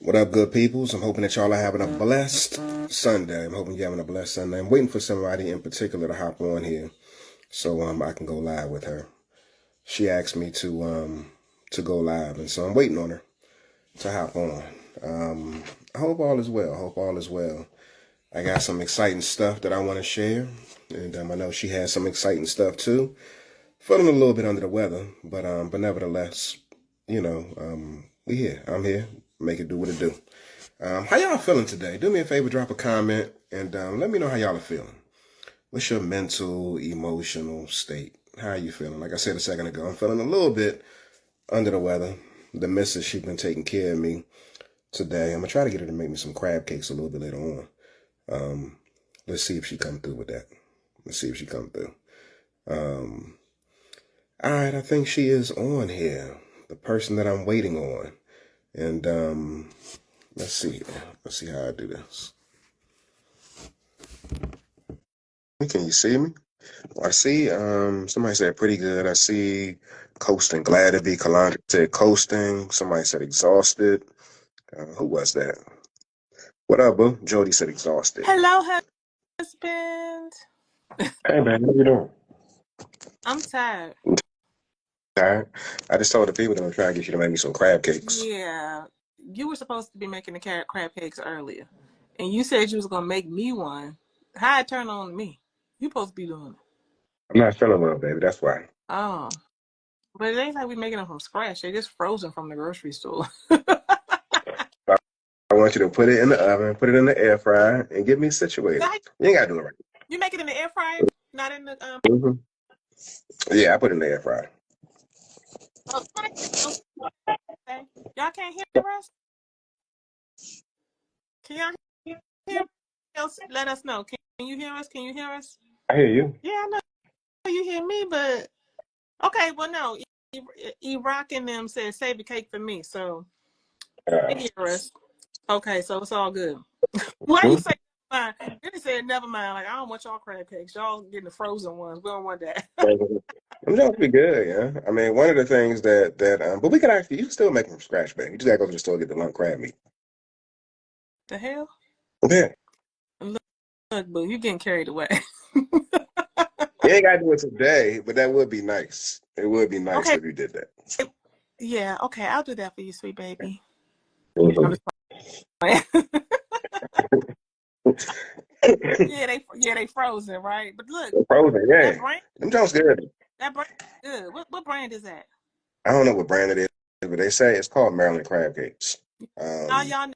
What up, good peoples? I'm hoping that y'all are having a blessed Sunday. I'm hoping you're having a blessed Sunday. I'm waiting for somebody in particular to hop on here so I can go live with her. She asked me to go live, and so I'm waiting on her to hop on. I hope all is well. I hope all is well. I got some exciting stuff that I want to share, and I know she has some exciting stuff too. Feeling a little bit under the weather, but nevertheless, we here. I'm here. Make it do what it do. How y'all feeling today? Do me a favor, drop a comment, and let me know how y'all are feeling. What's your mental, emotional state? How are you feeling? Like I said a second ago, I'm feeling a little bit under the weather. The missus, she's been taking care of me today. I'm gonna try to get her to make me some crab cakes a little bit later on. Let's see if she come through with that. Let's see if she come through. All right, I think she is on here. The person that I'm waiting on. And let's see. Let's see how I do this. Can you see me? I see somebody said pretty good. I see coasting. Glad to be. Kalandra said coasting. Somebody said exhausted. Who was that? What up, boo? Jody said exhausted. Hello, husband. Hey man, how you doing? I'm tired. Tired. I just told the people that I'm trying to get you to make me some crab cakes. Yeah, you were supposed to be making the crab cakes earlier, and you said you was gonna make me one. How it turned on me? You supposed to be doing it. I'm not feeling well, baby. That's why. Oh, but it ain't like we making them from scratch. They just frozen from the grocery store. I want you to put it in the oven, put it in the air fryer, and get me situated. You ain't gotta do it right. You make it in the air fryer, not in the Mm-hmm. Yeah, I put it in the air fryer. Oh, y'all can't hear us? Can y'all hear us? Let us know. Can you hear us? Can you hear us? I hear you. Yeah, I know you hear me, but okay. Well, no. E-Rock and them said save the cake for me, so they hear us. Okay, so it's all good. Why you say never mind? They said never mind. Like, I don't want y'all crab cakes. Y'all getting the frozen ones. We don't want that. I'm trying to be good, yeah. I mean, one of the things but we can actually, you can still make them from scratch, baby. You just gotta go to the store and get the lump crab meat. The hell? Okay. Look, boo, you getting carried away. You ain't gotta do it today, but that would be nice. It would be nice Okay. if you did that. Yeah, okay, I'll do that for you, sweet baby. Mm-hmm. they frozen, right? But look, Frozen, yeah. that brand, Them Jones good. that brand is good. What brand is that? I don't know what brand it is, but they say it's called Maryland crab cakes. Y'all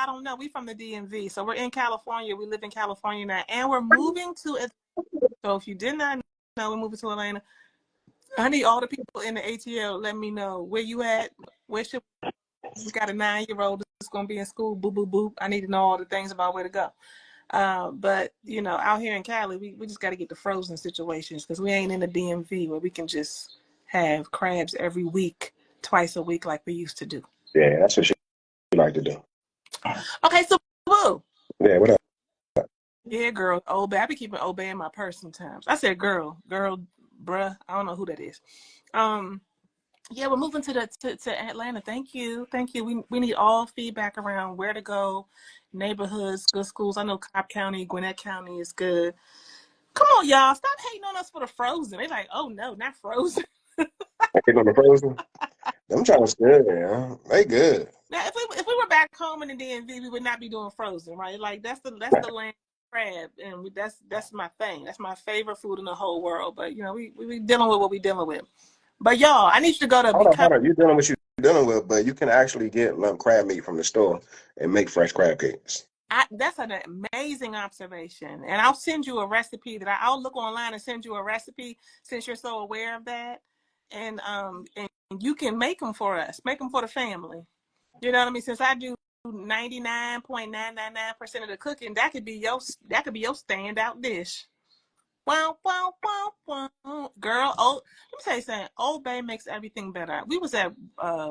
don't know. We from the DMV, so we're in California. We live in California now, and we're moving to Atlanta. So if you did not know, we're moving to Atlanta. I need all the people in the ATL. Let me know where you at. Where should we got a 9-year-old that's gonna be in school? Boop boop boop. I need to know all the things about where to go. But out here in Cali, we just got to get the frozen situations because we ain't in the DMV where we can just have crabs every week, twice a week like we used to do. Yeah, that's what she like to do. Okay, so boo. Yeah, what up? Yeah, girl, Old Bay. I be keeping Old Bay in my purse sometimes. I said girl, bruh. I don't know who that is. Yeah, we're moving to Atlanta. Thank you. We need all feedback around where to go, neighborhoods, good schools. I know Cobb County, Gwinnett County is good. Come on, y'all. Stop hating on us for the frozen. They like, oh no, not frozen. Getting on the frozen? Them Jones good, yeah. They good. Now, if we were back home in the DMV, we would not be doing frozen, right? Like that's the land crab, and that's my thing. That's my favorite food in the whole world. But we dealing with what we dealing with. But y'all, I need you to go to Hold become. on. You're dealing with what you're dealing with, but you can actually get lump crab meat from the store and make fresh crab cakes. That's an amazing observation, and I'll send you a recipe I'll look online and send you a recipe since you're so aware of that, and you can make them for us, make them for the family. You know what I mean? Since I do 99.999% of the cooking, that could be your standout dish. Wow, wow, wow, wow. Girl, let me tell you something. Old Bay makes everything better. We was at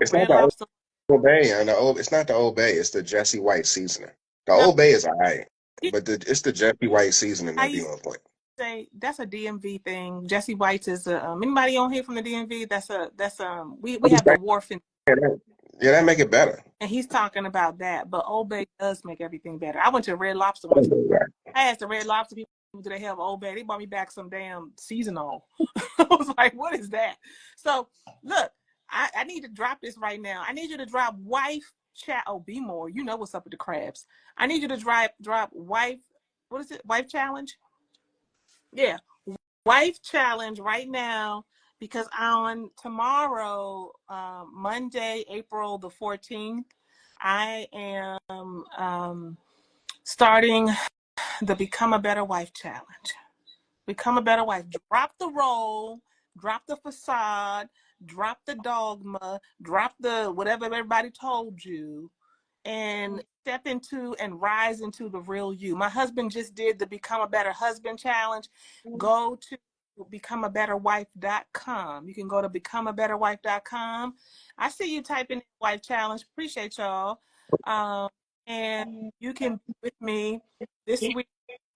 It's not Red the Lobster. Old Bay, and it's not the Old Bay. It's the Jesse White seasoning. The No, Old Bay is alright, but it's the Jesse White seasoning I that be used on point. say that's a DMV thing. Jesse White's is anybody on here from the DMV? We I'm just have the saying wharf in. that. Yeah, that make it better. And he's talking about that. But Old Bay does make everything better. I went to Red Lobster one time. I asked the Red Lobster people, do they have Old Bay? They brought me back some damn seasonal. I was like, what is that? So look, I need to drop this right now. I need you to drop wife chat. Oh, be more. You know what's up with the crabs. I need you to drop wife. What is it? Wife challenge? Yeah. Wife challenge right now, because on tomorrow, Monday, April the 14th, I am starting the Become a Better Wife challenge. Become a better wife. Drop the role, drop the facade, drop the dogma, drop the whatever everybody told you, and step into and rise into the real you. My husband just did the Become a Better Husband challenge. Go to becomeabetterwife.com. You can go to becomeabetterwife.com. I see you typing wife challenge. Appreciate y'all. And you can be with me this week.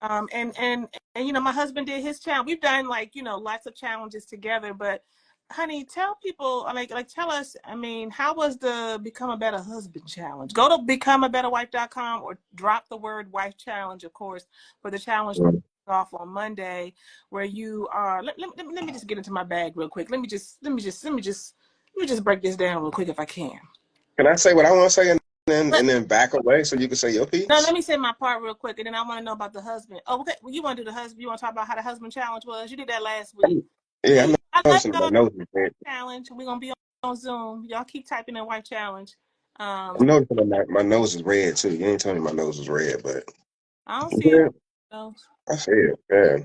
And you know, my husband did his challenge. We've done like, you know, lots of challenges together, but honey, tell people, like tell us, I mean, how was the Become a Better Husband challenge? Go to becomeabetterwife.com or drop the word wife challenge, of course, for the challenge off on Monday, where you are. Let me just get into my bag real quick. Let me just break this down real quick if I can. Can I say what I want to say and then back away so you can say your No, piece? let me say my part real quick, and then I want to know about the husband. Oh, okay. Well, you want to do the husband? You want to talk about how the husband challenge was? You did that last week. Yeah, Hey, I'm I love noticing my y'all. nose is red. Challenge. We're gonna be on Zoom. Y'all keep typing in wife challenge. I'm noticing my nose is red too. You ain't telling me my nose is red, but I don't see it. yeah, I see it. Yeah,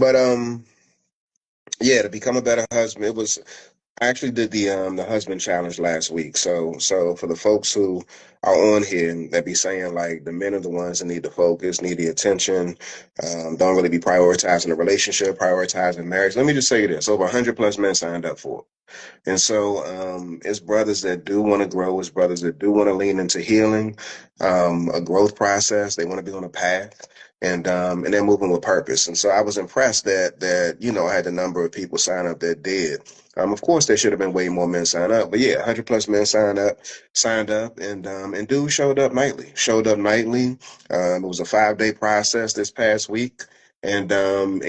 but yeah, to become a better husband, it was. I actually did the husband challenge last week. So for the folks who are on here that be saying like the men are the ones that need the focus, need the attention, don't really be prioritizing the relationship, prioritizing marriage. Let me just say this: over 100 plus men signed up for it. And so it's brothers that do want to grow, it's brothers that do want to lean into healing, a growth process. They want to be on a path. And they're moving with purpose. And so I was impressed that you know I had a number of people sign up that did. Of course, there should have been way more men sign up, but yeah, 100 plus men signed up, and dudes showed up nightly. Showed up nightly. It was a 5 day process this past week. And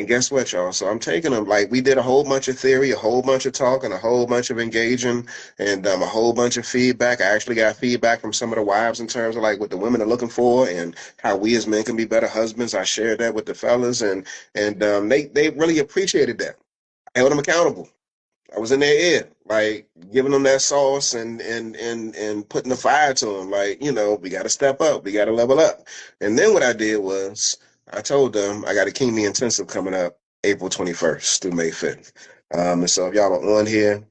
guess what, y'all? So I'm taking them like we did a whole bunch of theory, a whole bunch of talking, a whole bunch of engaging, and a whole bunch of feedback. I actually got feedback from some of the wives in terms of like what the women are looking for and how we as men can be better husbands. I shared that with the fellas, and they really appreciated that. I held them accountable. I was in their ear, like giving them that sauce and putting the fire to them. Like, you know, we got to step up, we got to level up. And then what I did was I told them I got a King Me Intensive coming up April 21st through May 5th. And so if y'all are on here,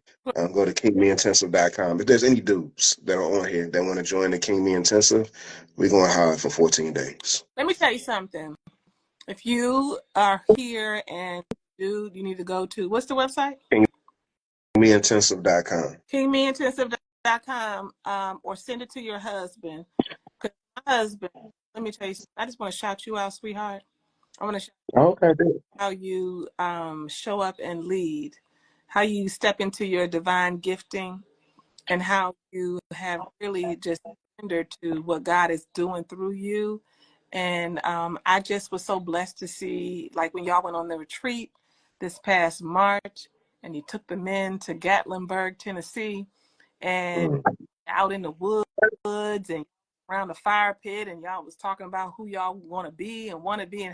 go to kingmeintensive.com. If there's any dudes that are on here that want to join the King Me Intensive, we're going hard for 14 days. Let me tell you something. If you are here and dude, you need to go to what's the website? KingMeIntensive.com. KingMeIntensive.com, or send it to your husband. Because my husband, let me tell you something. I just want to shout you out, sweetheart. I want to shout Okay, how you show up and lead, how you step into your divine gifting, and how you have really just surrendered to what God is doing through you. And I just was so blessed to see, like when y'all went on the retreat this past March, and you took the men to Gatlinburg, Tennessee, and out in the woods and around the fire pit, and y'all was talking about who y'all want to be and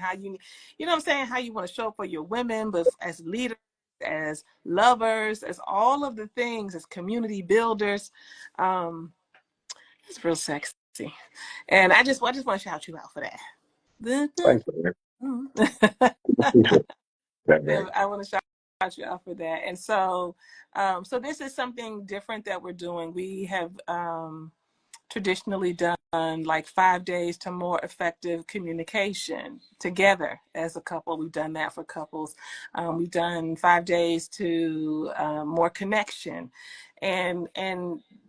how you know what I'm saying, how you want to show up for your women, but as leaders, as lovers, as all of the things, as community builders. It's real sexy. And I just want to shout you out for that. thank you, man. I want to shout you out for that. And so, so this is something different that we're doing. We have traditionally done like 5 days to more effective communication together as a couple. We've done that for couples. We've done 5 days to more connection, and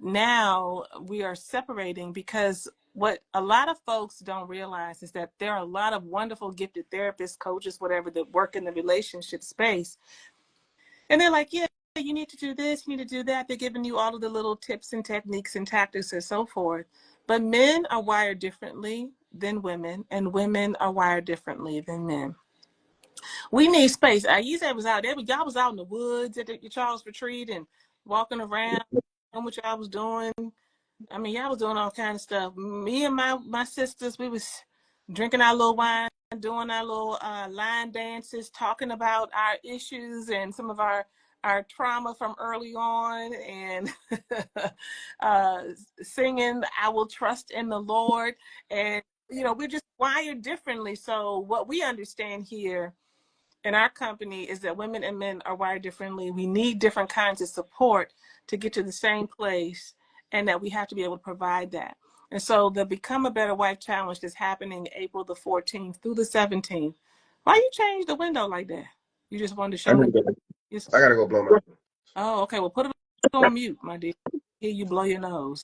now we are separating because what a lot of folks don't realize is that there are a lot of wonderful gifted therapists, coaches, whatever, that work in the relationship space, and they're like, yeah, you need to do this, you need to do that. They're giving you all of the little tips and techniques and tactics and so forth. But men are wired differently than women, and women are wired differently than men. We need space. You said was out there, but y'all was out in the woods at the Charles retreat and walking around, doing what y'all was doing. I mean, y'all was doing all kind of stuff. Me and my sisters, we was drinking our little wine, doing our little line dances, talking about our issues and some of our trauma from early on, and uh, singing "I Will Trust in the Lord." And we're just wired differently. So what we understand here in our company is that women and men are wired differently. We need different kinds of support to get to the same place, and that we have to be able to provide that. And so the Become a Better Wife Challenge is happening April the 14th through the 17th. Why you change the window like that? You just wanted to show me? I gotta go blow my. Oh, okay. Well, put it on mute, my dear. Hear you blow your nose.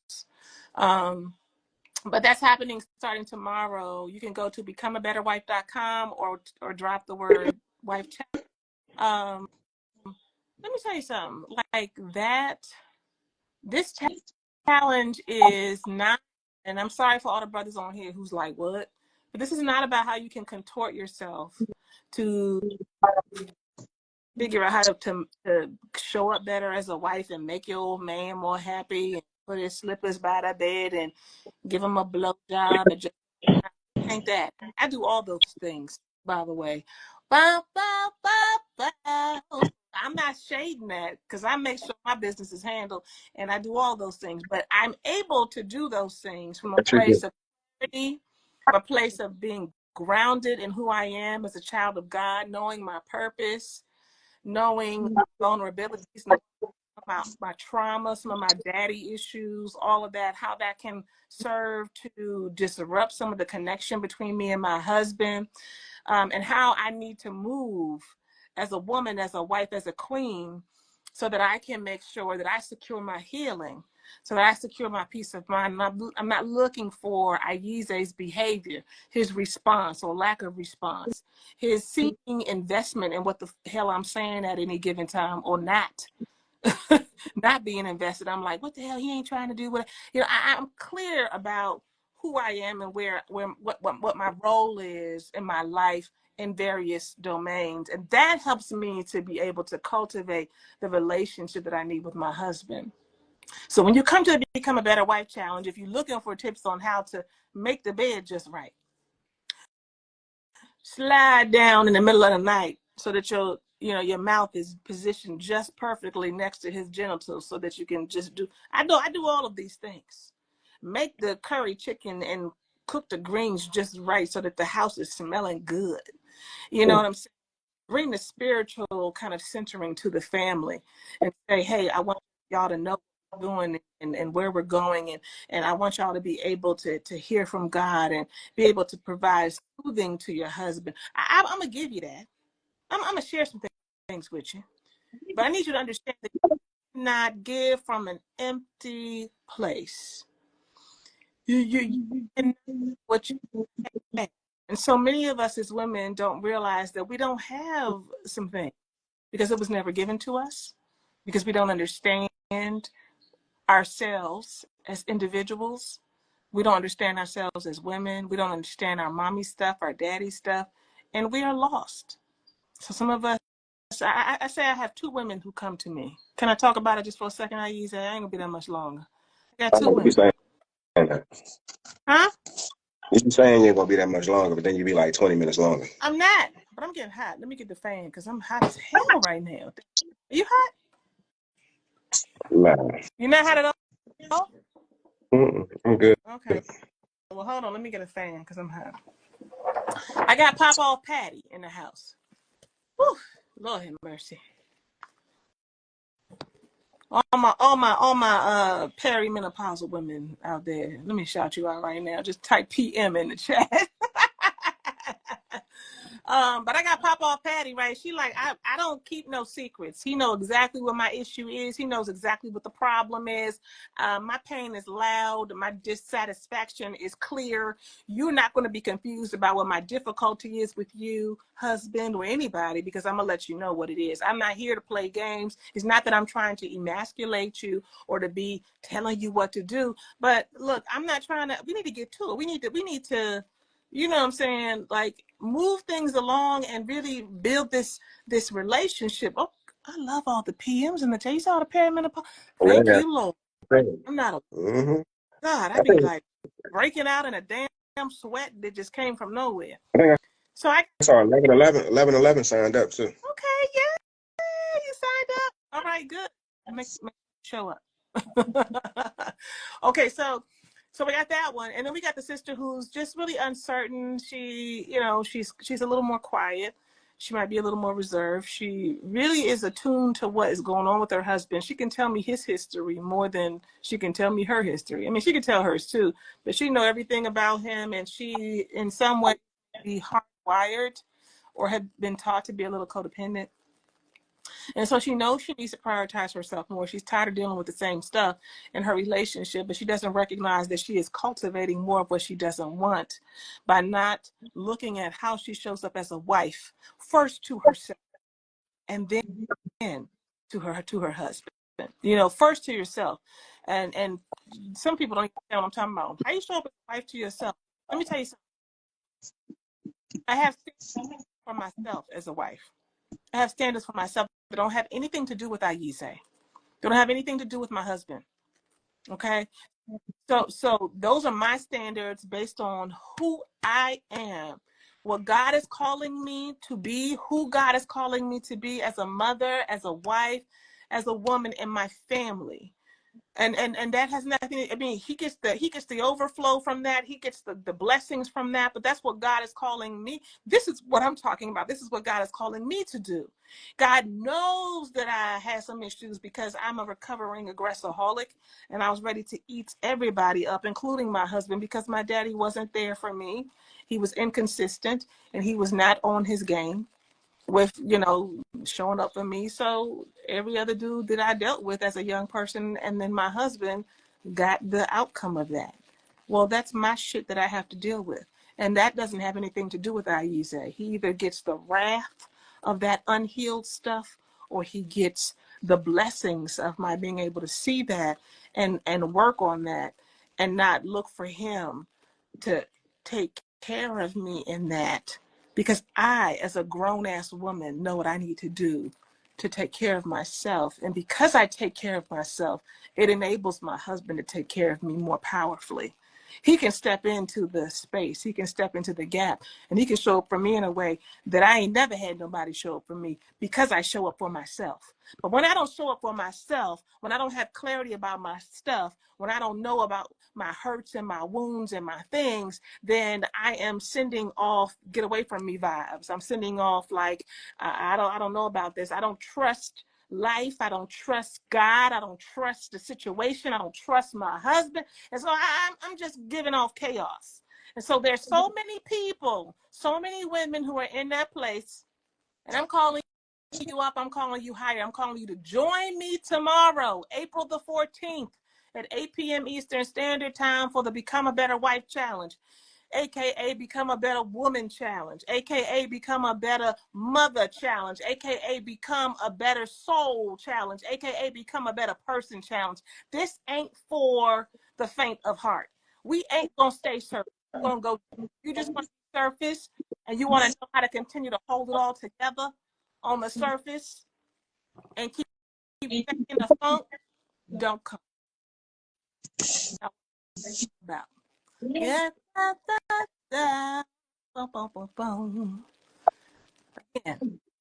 But that's happening starting tomorrow. You can go to becomeabetterwife.com or drop the word wife challenge. Let me tell you something. Like that, this challenge is not, and I'm sorry for all the brothers on here who's like, what? But this is not about how you can contort yourself to figure out how to show up better as a wife and make your old man more happy and put his slippers by the bed and give him a blowjob and just ain't that. I do all those things, by the way. Bow, bow, bow, bow. I'm not shading that because I make sure my business is handled and I do all those things. But I'm able to do those things from a place of clarity, from a place of being grounded in who I am as a child of God, knowing my purpose, knowing vulnerabilities, knowing my trauma, some of my daddy issues, all of that, how that can serve to disrupt some of the connection between me and my husband, and how I need to move as a woman, as a wife, as a queen, so that I can make sure that I secure my healing, so that I secure my peace of mind. I'm not looking for Ayize's behavior, his response or lack of response, his seeking investment in what the hell I'm saying at any given time or not. Not being invested. I'm like, what the hell? He ain't trying to do what, I'm clear about who I am and what my role is in my life in various domains. And that helps me to be able to cultivate the relationship that I need with my husband. So when you come to the Become a Better Wife Challenge, if you're looking for tips on how to make the bed just right, slide down in the middle of the night so that your mouth is positioned just perfectly next to his genitals so that you can just do I do all of these things. Make the curry chicken and cook the greens just right so that the house is smelling good. You know what I'm saying? Bring the spiritual kind of centering to the family and say, hey, I want y'all to know what we're doing and where we're going, and I want y'all to be able to hear from God and be able to provide soothing to your husband. I'm gonna give you that. I'm gonna share some things with you, but I need you to understand that you cannot give from an empty place. You cannot what you have. And so many of us as women don't realize that we don't have some things because it was never given to us, because we don't understand ourselves as individuals. We don't understand ourselves as women. We don't understand our mommy stuff, our daddy stuff, and we are lost. So some of us, I say I have two women who come to me. Can I talk about it just for a second? I ain't gonna be that much longer. I got two women. Huh? You saying you ain't gonna be that much longer, but then you be like 20 minutes longer. I'm not, but I'm getting hot. Let me get the fan because I'm hot as hell right now. Are you hot? Nah. You're not hot at all? I'm good. Okay. Well, hold on. Let me get a fan because I'm hot. I got Pop Off Patty in the house. Whew. Lord have mercy. All my perimenopausal women out there. Let me shout you out right now. Just type PM in the chat. But I got Pop Off Patty, right? She like, I don't keep no secrets. He knows exactly what my issue is. He knows exactly what the problem is. My pain is loud. My dissatisfaction is clear. You're not going to be confused about what my difficulty is with you, husband, or anybody, because I'm going to let you know what it is. I'm not here to play games. It's not that I'm trying to emasculate you or to be telling you what to do. But look, I'm not trying to, we need to get to it. We need to, you know what I'm saying, like move things along and really build this relationship. Oh, I love all the PMs and the J's, all the perimenopause. Thank Yeah. you, Lord. I'm not a Mm-hmm. God. I be like breaking out in a damn sweat that just came from nowhere. I think So I I saw 11 signed up too. okay, yeah, you signed up. All right, good. Make show up. Okay, so we got that one, and then we got the sister who's just really uncertain. She, you know, she's a little more quiet. She might be a little more reserved. She really is attuned to what is going on with her husband. She can tell me his history more than she can tell me her history. I mean, she can tell hers too, but she know everything about him, and she, in some way, be hardwired or had been taught to be a little codependent. And so she knows she needs to prioritize herself more. She's tired of dealing with the same stuff in her relationship, but she doesn't recognize that she is cultivating more of what she doesn't want by not looking at how she shows up as a wife, first to herself and then to her husband. You know, first to yourself. And some people don't even know what I'm talking about. How you show up as a wife to yourself? Let me tell you something. I have standards for myself as a wife. I have standards for myself that don't have anything to do with Ayize. They don't have anything to do with my husband. Okay. So those are my standards based on who I am, what God is calling me to be, who God is calling me to be as a mother, as a wife, as a woman in my family. And that has nothing. I mean, he gets the overflow from that. He gets the blessings from that. But that's what God is calling me. This is what I'm talking about. This is what God is calling me to do. God knows that I had some issues because I'm a recovering aggressaholic, and I was ready to eat everybody up, including my husband, because my daddy wasn't there for me. He was inconsistent, and he was not on his game with, you know, showing up for me. So every other dude that I dealt with as a young person, and then my husband, got the outcome of that. Well, that's my shit that I have to deal with. And that doesn't have anything to do with Ayize. He either gets the wrath of that unhealed stuff, or he gets the blessings of my being able to see that and work on that and not look for him to take care of me in that, because I, as a grown-ass woman, know what I need to do to take care of myself. And because I take care of myself, it enables my husband to take care of me more powerfully. He can step into the space, he can step into the gap, and he can show up for me in a way that I ain't never had nobody show up for me, because I show up for myself. But when I don't show up for myself, when I don't have clarity about my stuff, when I don't know about my hurts and my wounds and my things, then I am sending off get away from me vibes. I'm sending off like, I don't know about this. I don't trust life. I don't trust God. I don't trust the situation. I don't trust my husband. And so I'm just giving off chaos. And so there's so many people, so many women who are in that place. And I'm calling you up. I'm calling you higher. I'm calling you to join me tomorrow, April the 14th at 8 p.m. Eastern Standard Time for the Become a Better Wife Challenge, aka Become a Better Woman Challenge, aka Become a Better Mother Challenge, aka Become a Better Soul Challenge, aka Become a Better Person Challenge. This ain't for the faint of heart. We ain't gonna stay surface. We're gonna go. You just want to surface, and you want to know how to continue to hold it all together on the surface and keep in the funk. Don't come about. Yeah. Da, da, da. Boom, boom, boom, boom. Yeah.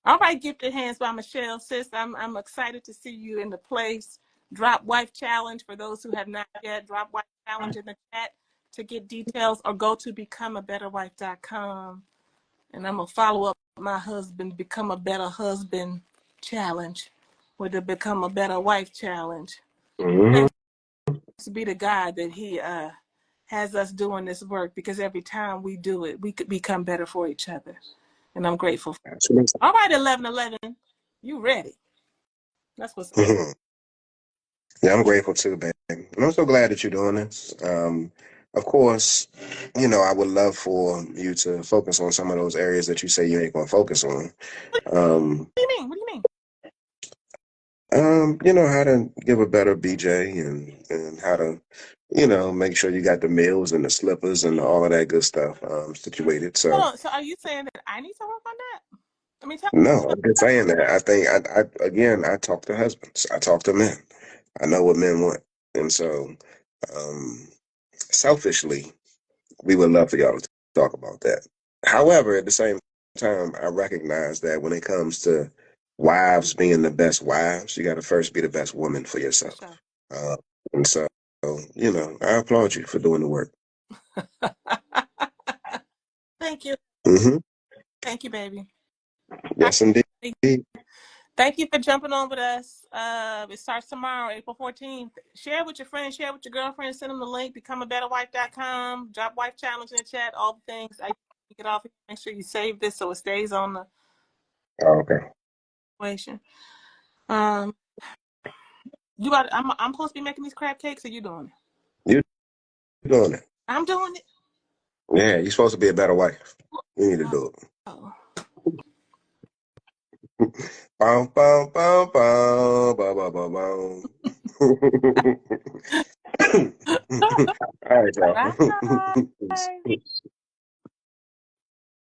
All right, Gifted Hands by Michelle. Sis, I'm excited to see you in the place. Drop Wife Challenge for those who have not yet. Drop Wife Challenge in the chat to get details, or go to becomeabetterwife.com. And I'm going to follow up my husband, Become a Better Husband Challenge with the Become a Better Wife Challenge. Mm-hmm. Thanks be to God that he has us doing this work, because every time we do it, we could become better for each other. And I'm grateful. Absolutely. All right, 1111. You ready? That's what's up. Mhm. Yeah, I'm grateful too, babe. And I'm so glad that you're doing this. Of course, I would love for you to focus on some of those areas that you say you ain't going to focus on. Um, What do you mean? What do you mean? how to give a better BJ and how to, make sure you got the meals and the slippers and all of that good stuff situated. Hold So, on. So are you saying that I need to work on that? I mean, tell no, I'm just saying that. I think I talk to husbands. I talk to men. I know what men want, and so um, selfishly, we would love for y'all to talk about that. However, at the same time, I recognize that when it comes to wives being the best wives, you got to first be the best woman for for yourself. sure. And so, I applaud you for doing the work. Thank you. Hmm. Thank you, baby. All Yes, indeed. right. Thank you for jumping on with us. It starts tomorrow, April 14th. Share with your friends, share with your girlfriends, send them the link, becomeabetterwife.com, drop WifeChallenge in the chat, all the things. I get off. Make sure you save this so it stays on the Oh, okay. equation. Um, I'm supposed to be making these crab cakes, or you doing it? You're doing it. I'm doing it. Yeah, you're supposed to be a better wife. You need to do it. Oh. Bum, bum, bum, bum, bum, bum, bum, bum. All right, y'all. Bye.